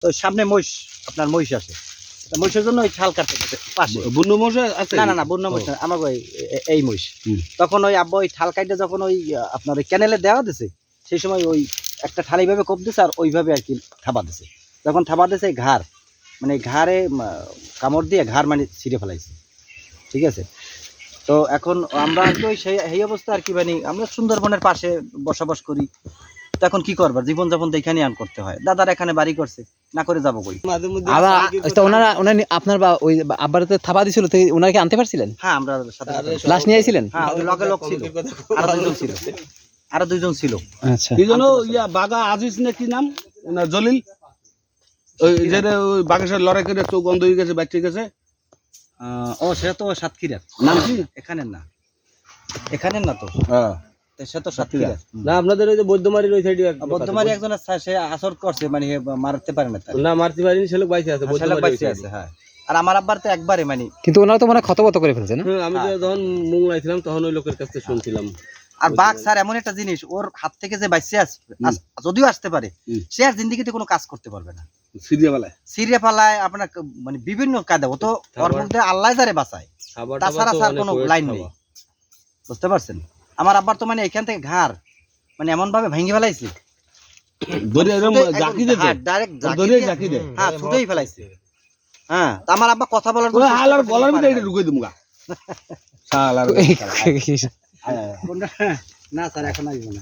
তো সামনে মহিষ, আপনার মহিষ আছে, মহিষের জন্য ওই ঠাল কাটতে গেছে পাশে। বন্য মহিষ আছে? না না না, বন্য মহিষ না, আমার ওই এই মহিষ। তখন ওই আব্বা ওই ঠাল কাটতে যখন ওই আপনার ওই ক্যানেলে দেওয়া দিছে, সেই সময় ওই একটা ঠাল এইভাবে কোপ দিছে আর ওইভাবে আর কি থাবা দিছে। যখন থাবা দিছে ঘাড়, মানে ঘাড়ে কামড় দিয়ে ঘাড় মানে ছিঁড়ে ফেলাইছে। ঠিক আছে, তো এখন আমরা আর কি ওই সেই অবস্থা আর কি, মানে আমরা সুন্দরবনের পাশে বসবাস করি। তো এখন কি করবার, জীবনযাপন তো এখানেই আন করতে হয়। দাদার এখানে বাড়ি করছে, না করে যাবো কই। আবার ওনারা আপনার বা ওই আব্বার থাবা দিছিল, ওনাকে আনতে পারছিলেন? হ্যাঁ, আমরা সাথে লাশ নিয়ে আইছিলেন? হ্যাঁ, ওই লগে লোক ছিল, আরো দুইজন ছিল। আচ্ছা, কি জানো ইয়া বাগা আজিজ না কি নাম না জলিল, ওই যে ওই বাঘের সাথে লড়াই করে চোখ বন্ধ হয়ে গেছে, বাচ্চা গেছে। ও সে তো সাতক্ষীরার নাম কি? এখানের না, এখানের না তো, হ্যাঁ সে তো সাতক্ষীরার না আপনাদের ওই যে বৈদ্যমারির ওই সাইডে বর্ধমানে একজন আছে, সে আসর করছে, মানে মারতে পারে না, না মারতে পারিনি, সে লোক বাইসে আছে, বাইসে আছে। হ্যাঁ, আর আমার আব্বার তো একবারে মানে, কিন্তু ওনারা তো মানে ক্ষতগত করে ফেলছে না? আমি যখন মুংলাইছিলাম তখন ওই লোকের কাছে শুনছিলাম। আর বাঘ স্যার এমন একটা জিনিস, ওর হাত থেকে যে বাইসে আসবে, যদিও আসতে পারে, সে আর জিন্দিগিতে কোনো কাজ করতে পারবে না। সিরিয়া পালায় আপনার মানে বিভিন্ন কায়দা, ও তো ওর মধ্যে আল্লাহ যারে বাঁচায়, তাছাড়া স্যার কোনো লাইন নেই, বুঝতে পারছেন? আমার আব্বার তো মানে এখান থেকে ঘাড় মানে এমন ভাবে ভেঙে ফেলাইছে, ছুটেই ফেলাইছে। হ্যাঁ, আমার আব্বা কথা বলার না স্যার, এখন আসবো না,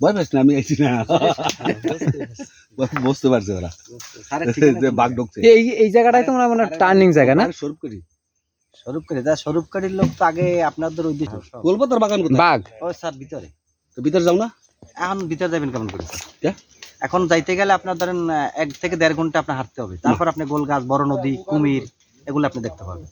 ভয় পাইস না, আমি আইছি না, বুঝতে পারছি ওরা যে বাঘ ঢুকছে। এই জায়গাটাই তো মানে টার্নিং জায়গা না? স্বরূপকারীর লোক তো আগে আপনাদের ওই দিকে কলকাতার বাগান কোথায়? বাঘ ও স্যার ভিতরে, তো ভিতরে যাও না? এখন ভিতরে যাবেন কেমন করে স্যার? এখন যাইতে গেলে আপনার ধরেন 1 থেকে 1.5 ঘন্টা আপনার হাঁটতে হবে, তারপর আপনি গোল গাছ, বড় নদী, কুমির এগুলো আপনি দেখতে পাবেন।